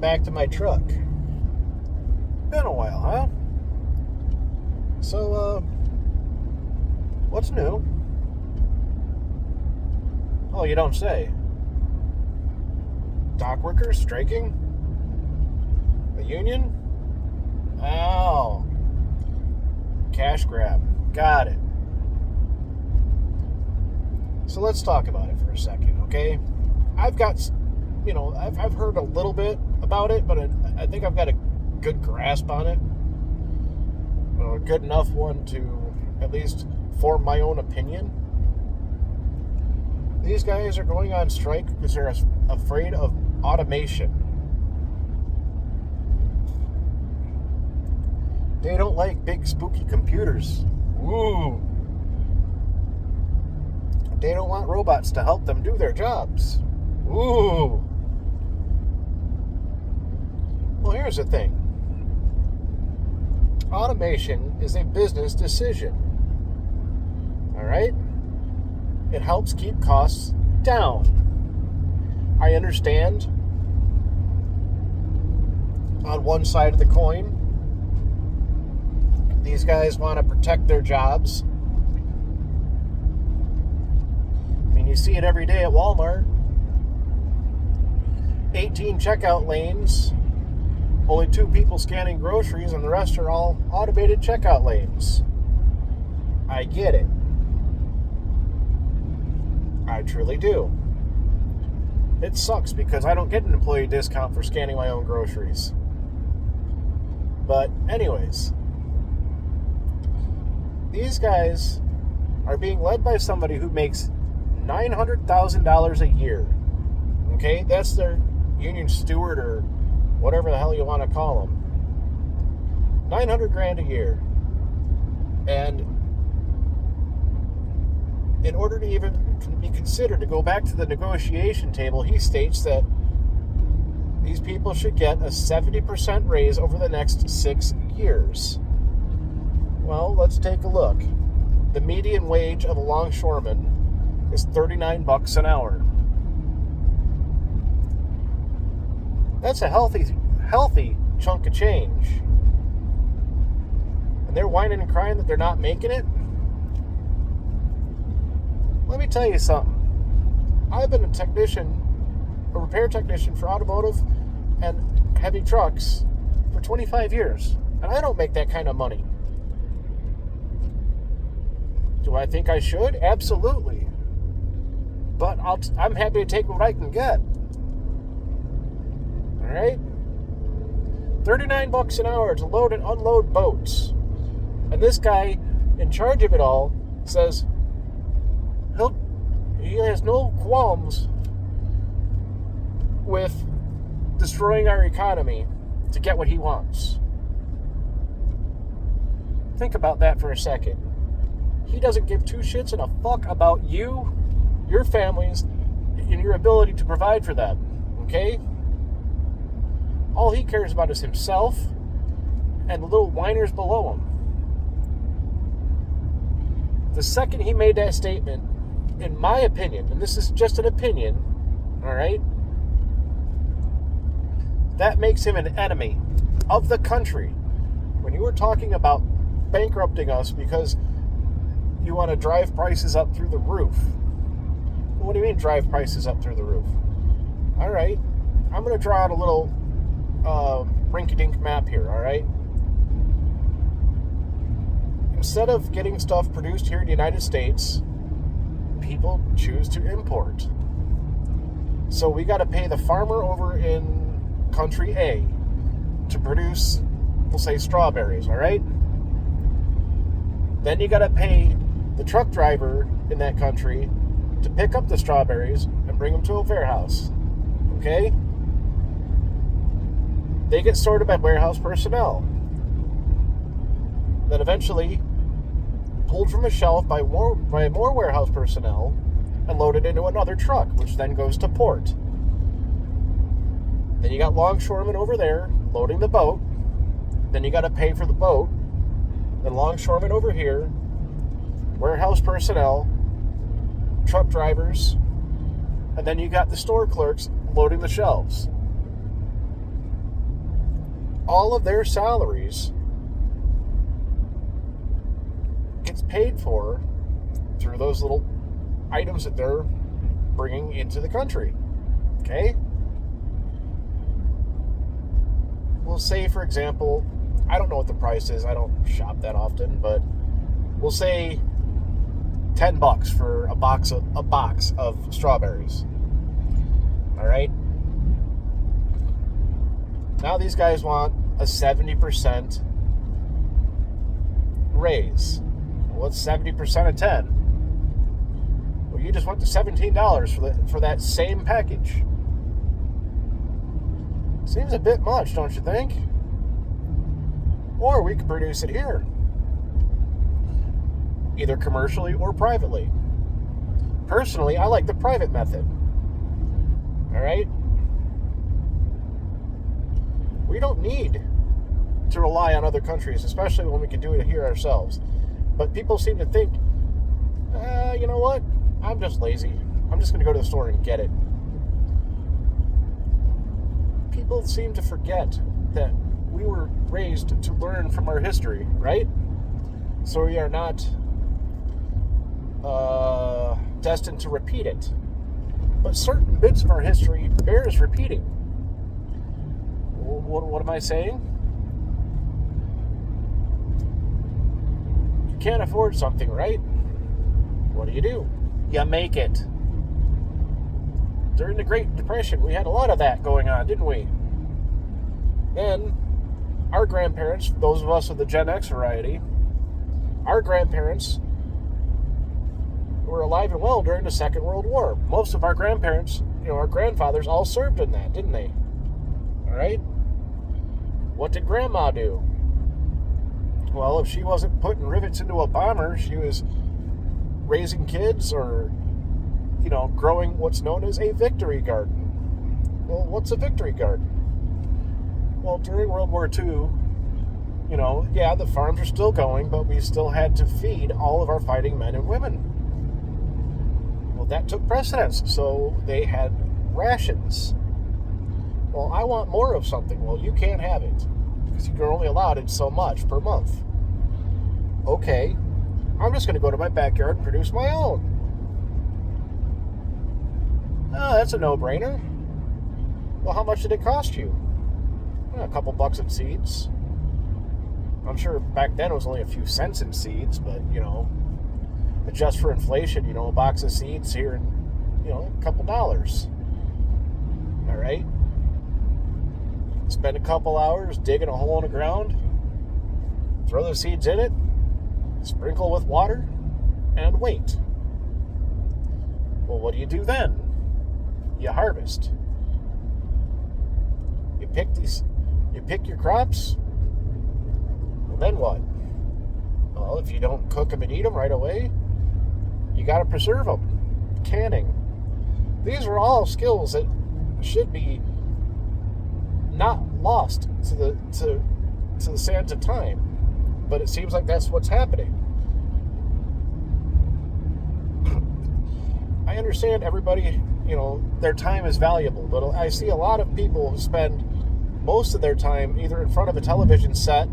back to my truck. Been a while, huh? So, what's new? Oh, you don't say. Dock workers striking? A union? Oh. Cash grab. Got it. So let's talk about it for a second, okay? I've heard a little bit about it, but I think I've got a good grasp on it. A good enough one to at least form my own opinion. These guys are going on strike because they're afraid of automation. They don't like big spooky computers. Ooh. They don't want robots to help them do their jobs. Ooh. Well, here's the thing. Automation is a business decision. All right? It helps keep costs down. I understand on one side of the coin, these guys want to protect their jobs. I mean, you see it every day at Walmart. 18 checkout lanes, only 2 people scanning groceries, and the rest are all automated checkout lanes. I get it. I truly do. It sucks because I don't get an employee discount for scanning my own groceries. But anyways, these guys are being led by somebody who makes $900,000 a year. Okay? That's their union steward or whatever the hell you want to call them. $900,000 a year. And in order to even be considered to go back to the negotiation table, he states that these people should get a 70% raise over the next 6 years. Well, let's take a look. The median wage of a longshoreman is $39 an hour. That's a healthy chunk of change. And they're whining and crying that they're not making it? Let me tell you something. I've been a repair technician for automotive and heavy trucks for 25 years, and I don't make that kind of money. Do I think I should? Absolutely. But I'm happy to take what I can get. All right? $39 an hour to load and unload boats. And this guy in charge of it all says he has no qualms with destroying our economy to get what he wants. Think about that for a second. He doesn't give 2 shits and a fuck about you, your families, and your ability to provide for them. Okay? All he cares about is himself and the little whiners below him. The second he made that statement, in my opinion, and this is just an opinion, all right, that makes him an enemy of the country. When you were talking about bankrupting us because you want to drive prices up through the roof. What do you mean drive prices up through the roof? All right, I'm going to draw out a little rinky-dink map here, all right? Instead of getting stuff produced here in the United States, people choose to import. So we got to pay the farmer over in country A to produce, we'll say, strawberries, all right? Then you got to pay the truck driver in that country to pick up the strawberries and bring them to a warehouse, okay? They get sorted by warehouse personnel. Then eventually pulled from a shelf by more warehouse personnel and loaded into another truck, which then goes to port. Then you got longshoremen over there loading the boat. Then you got to pay for the boat. Then longshoremen over here, warehouse personnel, truck drivers, and then you got the store clerks loading the shelves. all of their salaries gets paid for through those little items that they're bringing into the country. Okay? We'll say, for example, I don't know what the price is. I don't shop that often, but we'll say $10 for a box of strawberries. All right? Now these guys want a 70% raise. What's 70% of 10? Well, you just went to $17 for that same package. Seems a bit much, don't you think? Or we could produce it here, either commercially or privately. Personally, I like the private method. All right? We don't need to rely on other countries, especially when we can do it here ourselves. But people seem to think, you know what? I'm just lazy. I'm just going to go to the store and get it. People seem to forget that we were raised to learn from our history, right? So we are not destined to repeat it. But certain bits of our history bears repeating. What am I saying? You can't afford something, right? What do? You make it. During the Great Depression, we had a lot of that going on, didn't we? Then, our grandparents, those of us of the Gen X variety, our grandparents were alive and well during the Second World War. Most of our grandparents, our grandfathers all served in that, didn't they? All right? What did Grandma do? Well, if she wasn't putting rivets into a bomber, she was raising kids or, growing what's known as a victory garden. Well, what's a victory garden? Well, during World War II, the farms are still going, but we still had to feed all of our fighting men and women. Well, that took precedence, so they had rations. Well, I want more of something. Well, you can't have it, because you're only allowed it so much per month. Okay, I'm just going to go to my backyard and produce my own. Oh, that's a no-brainer. Well, how much did it cost you? A couple bucks in seeds. I'm sure back then it was only a few cents in seeds, but, adjust for inflation, a box of seeds here and, a couple dollars. All right? Spend a couple hours digging a hole in the ground, throw the seeds in it, sprinkle with water, and wait. Well, what do you do then? You harvest. You pick your crops. Well, then what? Well, if you don't cook them and eat them right away, you got to preserve them. Canning. These are all skills that should be not lost to the sands of time, but it seems like that's what's happening. I understand everybody, their time is valuable, but I see a lot of people who spend most of their time either in front of a television set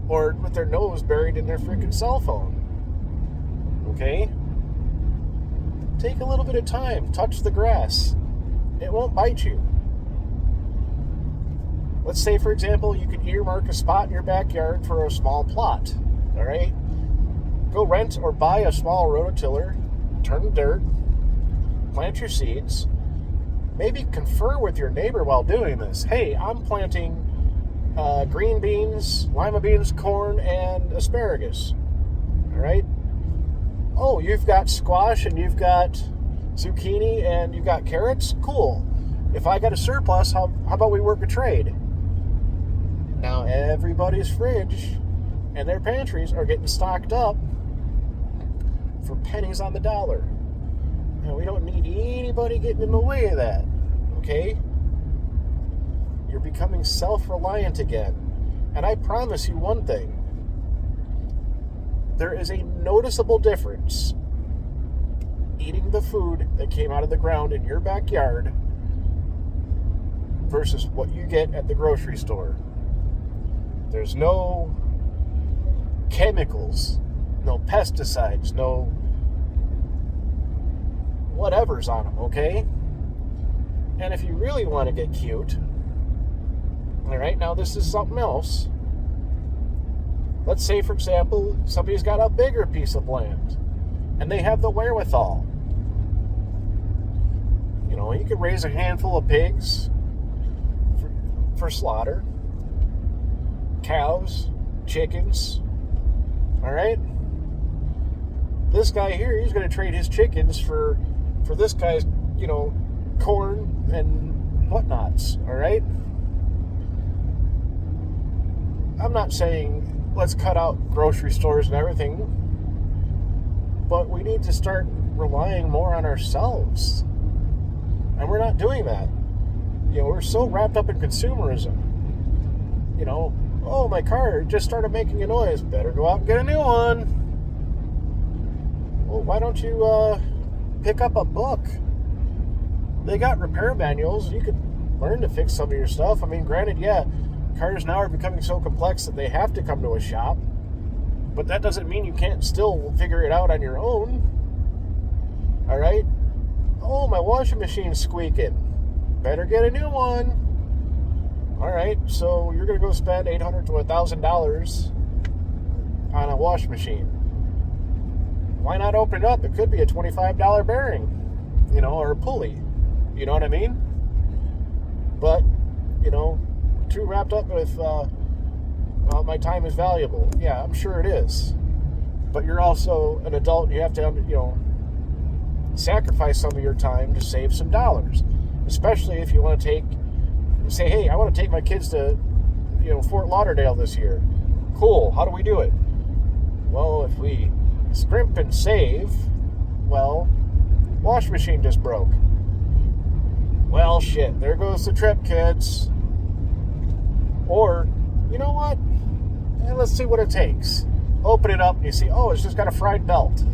or with their nose buried in their freaking cell phone. Okay? Take a little bit of time, touch the grass. It won't bite you. Let's say, for example, you could earmark a spot in your backyard for a small plot. All right? Go rent or buy a small rototiller, turn the dirt, plant your seeds. Maybe confer with your neighbor while doing this. Hey, I'm planting green beans, lima beans, corn, and asparagus. All right? Oh, you've got squash and you've got zucchini and you've got carrots? Cool. If I got a surplus, how about we work a trade? Now everybody's fridge and their pantries are getting stocked up for pennies on the dollar. And we don't need anybody getting in the way of that. Okay? You're becoming self-reliant again. And I promise you one thing. There is a noticeable difference eating the food that came out of the ground in your backyard versus what you get at the grocery store. There's no chemicals, no pesticides, no whatever's on them, okay? And if you really want to get cute, all right, now this is something else. Let's say, for example, somebody's got a bigger piece of land and they have the wherewithal. You know, you could raise a handful of pigs for slaughter, cows, chickens, all right? This guy here, he's going to trade his chickens for this guy's, corn and whatnots, all right? I'm not saying let's cut out grocery stores and everything, but we need to start relying more on ourselves. And we're not doing that. We're so wrapped up in consumerism. Oh, my car just started making a noise. Better go out and get a new one. Well, why don't you pick up a book? They got repair manuals. You could learn to fix some of your stuff. I mean, granted, yeah, cars now are becoming so complex that they have to come to a shop. But that doesn't mean you can't still figure it out on your own. All right? Oh, my washing machine's squeaking. Better get a new one. All right, so you're going to go spend $800 to $1,000 on a washing machine. Why not open it up? It could be a $25 bearing, or a pulley. You know what I mean? But, too wrapped up with, my time is valuable. Yeah, I'm sure it is. But you're also an adult and you have to, sacrifice some of your time to save some dollars. Especially if you want to say, hey, I want to take my kids to, Fort Lauderdale this year. Cool. How do we do it? Well, if we scrimp and save, well, washing machine just broke. Well, shit, there goes the trip, kids. Or, you know what? Let's see what it takes. Open it up and you see, oh, it's just got a fried belt.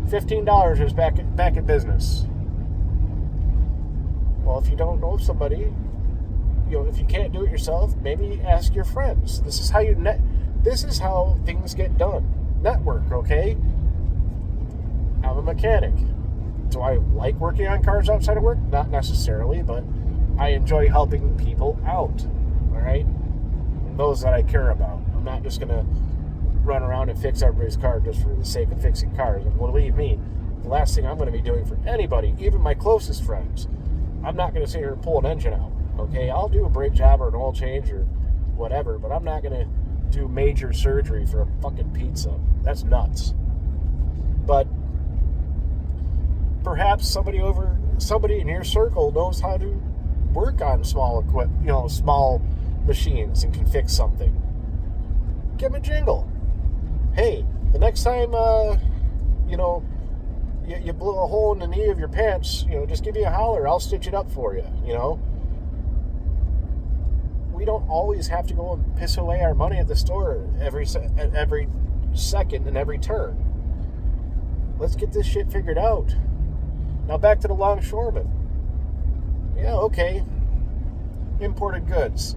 $15 is back in business. Well, if you don't know somebody, if you can't do it yourself, maybe ask your friends. This is how this is how things get done. Network, okay? I'm a mechanic. Do I like working on cars outside of work? Not necessarily, but I enjoy helping people out, all right? Those that I care about. I'm not just going to run around and fix everybody's car just for the sake of fixing cars. And believe me, the last thing I'm going to be doing for anybody, even my closest friends, I'm not going to sit here and pull an engine out, okay? I'll do a brake job or an oil change or whatever, but I'm not going to do major surgery for a fucking pizza. That's nuts. But perhaps somebody in your circle knows how to work on small machines and can fix something. Give them a jingle. Hey, the next time, you blew a hole in the knee of your pants, just give me a holler. I'll stitch it up for you, We don't always have to go and piss away our money at the store every second and every turn. Let's get this shit figured out. Now back to the longshoreman. Yeah, okay. Imported goods.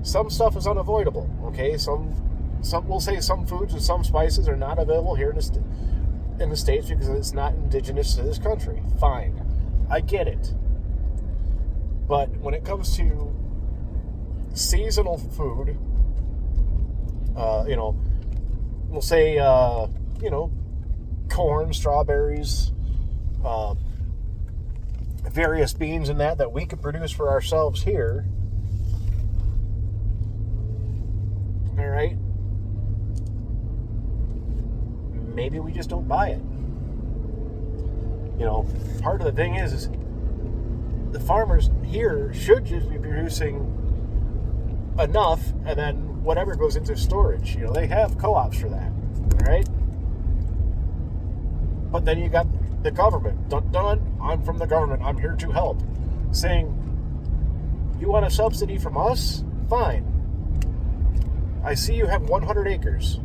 Some stuff is unavoidable, okay? Some will say some foods and some spices are not available here in the States because it's not indigenous to this country. Fine. I get it. But when it comes to seasonal food, we'll say, corn, strawberries, various beans and that we could produce for ourselves here. All right. Maybe we just don't buy it. Part of the thing is the farmers here should just be producing enough, and then whatever goes into storage. They have co-ops for that. All right. But then you got the government. Dun, dun, I'm from the government. I'm here to help. Saying, you want a subsidy from us? Fine. I see you have 100 acres.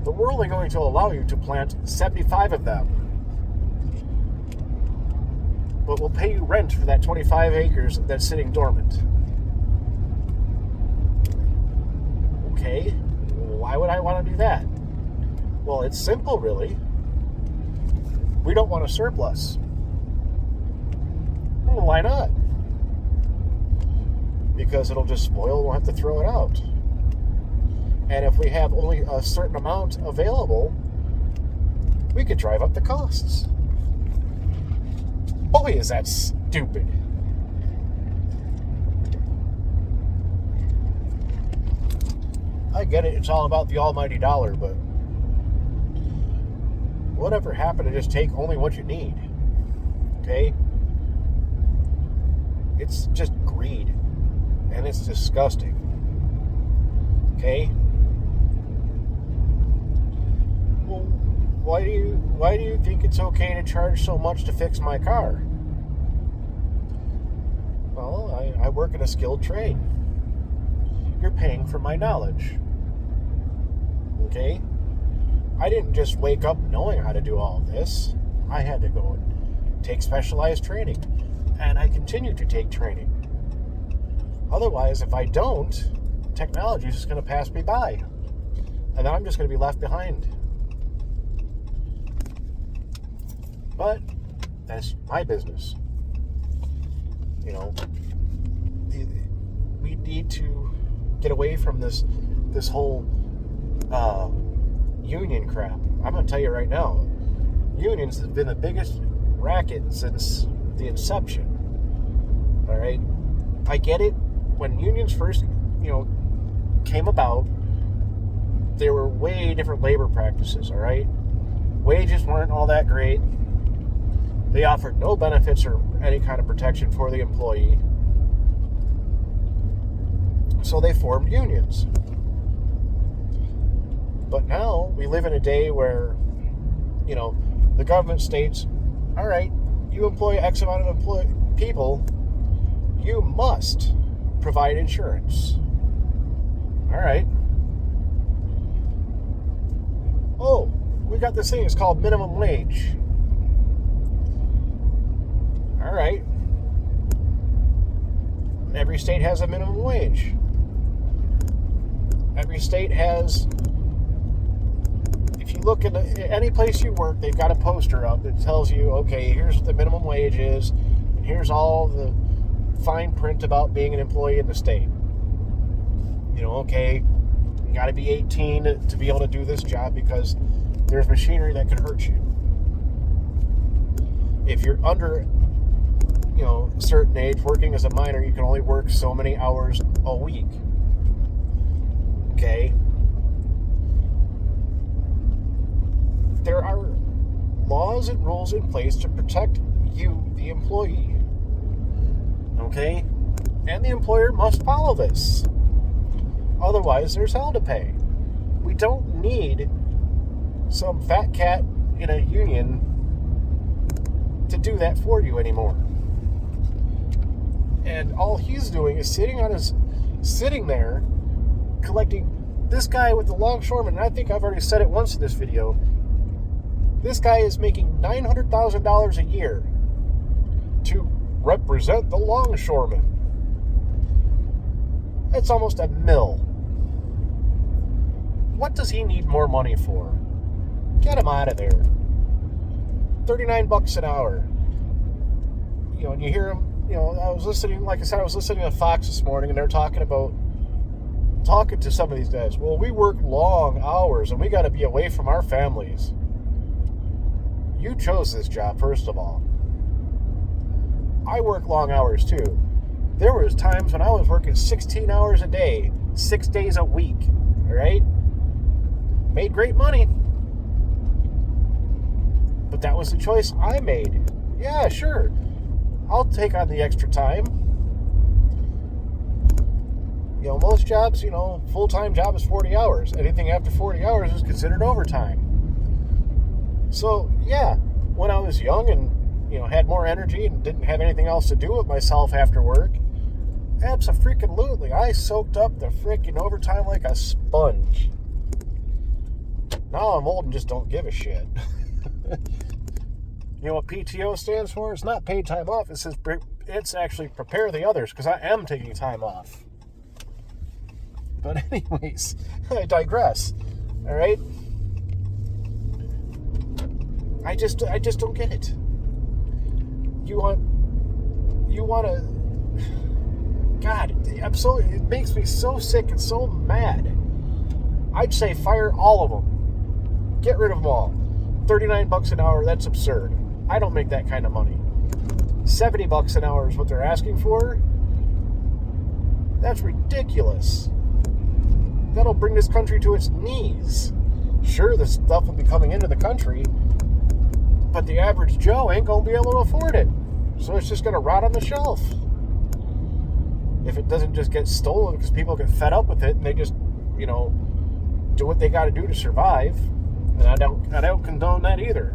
But we're only going to allow you to plant 75 of them. But we'll pay you rent for that 25 acres that's sitting dormant. Okay, why would I want to do that? Well, it's simple, really. We don't want a surplus. Well, why not? Because it'll just spoil, we'll have to throw it out. And if we have only a certain amount available, we could drive up the costs. Boy, is that stupid. I get it, it's all about the almighty dollar, but whatever happened to just take only what you need? Okay? It's just greed. And it's disgusting. Okay? Well, why do you think it's okay to charge so much to fix my car? Well, I work in a skilled trade. You're paying for my knowledge. Okay? I didn't just wake up knowing how to do all of this. I had to go and take specialized training. And I continue to take training. Otherwise, if I don't, technology is just going to pass me by. And then I'm just going to be left behind. But that's my business. You know, we need to get away from this whole union crap. I'm going to tell you right now, unions have been the biggest racket since the inception. All right? I get it. When unions first, came about, there were way different labor practices, all right? Wages weren't all that great. They offered no benefits or any kind of protection for the employee. So they formed unions. But now we live in a day where, the government states, all right, you employ X amount of people, you must provide insurance. All right. Oh, we got this thing. It's called minimum wage. All right. Every state has a minimum wage. Every state has, if you look at any place you work, they've got a poster up that tells you, okay, here's what the minimum wage is, and here's all the fine print about being an employee in the state. Okay, you got to be 18 to be able to do this job because there's machinery that could hurt you. If you're under, a certain age, working as a minor, you can only work so many hours a week. Okay? There are laws and rules in place to protect you, the employee. Okay? And the employer must follow this. Otherwise, there's hell to pay. We don't need some fat cat in a union to do that for you anymore. And all he's doing is sitting there collecting. This guy with the longshoreman, and I think I've already said it once in this video, this guy is making $900,000 a year to represent the longshoreman. It's almost $1 million. What does he need more money for? Get him out of there. $39 an hour. And you hear him, I was listening to Fox this morning, and they're talking to some of these guys. Well, we work long hours, and we got to be away from our families. You chose this job, first of all. I work long hours, too. There was times when I was working 16 hours a day, 6 days a week, all right? Made great money. But that was the choice I made. Yeah, sure. I'll take on the extra time. Most jobs, full-time job is 40 hours. Anything after 40 hours is considered overtime. So, yeah, when I was young and, had more energy and didn't have anything else to do with myself after work, abso-freaking-lutely, I soaked up the freaking overtime like a sponge. Now I'm old and just don't give a shit. You know what PTO stands for? It's not paid time off. It's actually prepare the others, because I am taking time off. But anyways, I digress. All right. I just don't get it. You want to. God, it makes me so sick and so mad. I'd say fire all of them. Get rid of them all. $39 an hour, that's absurd. I don't make that kind of money. $70 an hour is what they're asking for. That's ridiculous. That'll bring this country to its knees. Sure, this stuff will be coming into the country, but the average Joe ain't going to be able to afford it. So it's just going to rot on the shelf. If it doesn't just get stolen because people get fed up with it and they just, do what they got to do to survive. And I don't condone that either.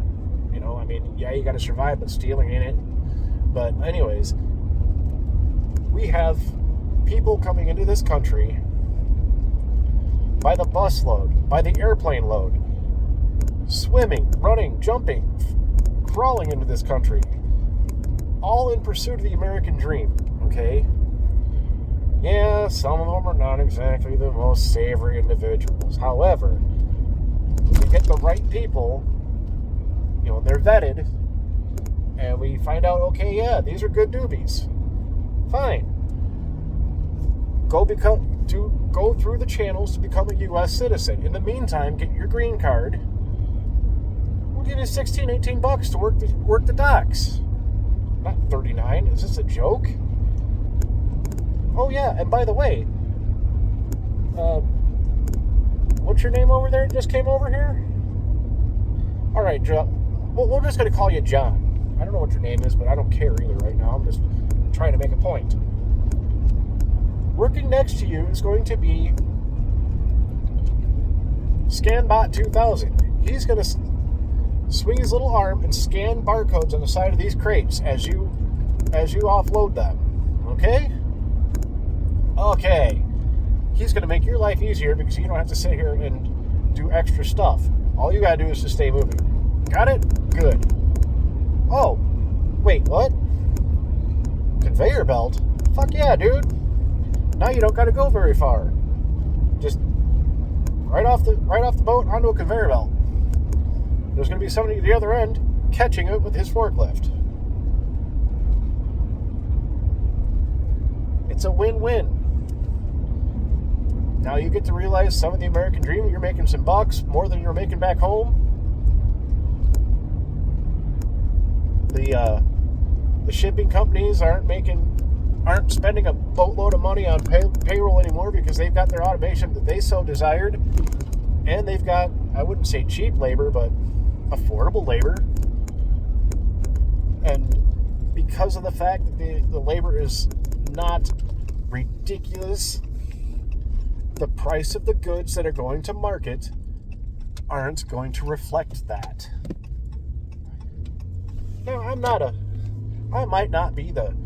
I mean, yeah, you got to survive, but stealing ain't it. But anyways, we have people coming into this country by the bus load, by the airplane load, swimming, running, jumping, crawling into this country, all in pursuit of the American dream, okay? Yeah, some of them are not exactly the most savory individuals. However, when we get the right people, they're vetted, and we find out, okay, yeah, these are good newbies. Fine. Go through the channels to become a U.S. citizen. In the meantime, get your green card. We'll give you $16, $18 to work the docks. Not $39. Is this a joke? Oh yeah, and by the way, what's your name over there? Just came over here. All right, Joe. Well, we're just going to call you John. I don't know what your name is, but I don't care either right now. I'm just trying to make a point. Working next to you is going to be ScanBot 2000. He's going to swing his little arm and scan barcodes on the side of these crates as you offload them. Okay? Okay. He's going to make your life easier because you don't have to sit here and do extra stuff. All you got to do is just stay moving. Got it? Good. Oh, wait, what? Conveyor belt? Fuck yeah, dude. Now you don't got to go very far. Just right off the boat onto a conveyor belt. There's going to be somebody at the other end catching it with his forklift. It's a win-win. Now you get to realize some of the American dream. You're making some bucks, more than you're making back home. The shipping companies aren't spending a boatload of money on payroll anymore because they've got their automation that they so desired, and they've got, I wouldn't say cheap labor, but affordable labor. And because of the fact that the labor is not ridiculous, the price of the goods that are going to market aren't going to reflect that. Now, I might not be the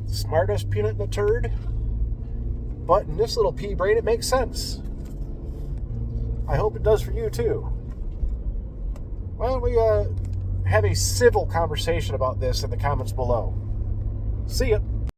smartest peanut in a turd, but in this little pea brain, it makes sense. I hope it does for you too. Why don't we have a civil conversation about this in the comments below? See ya.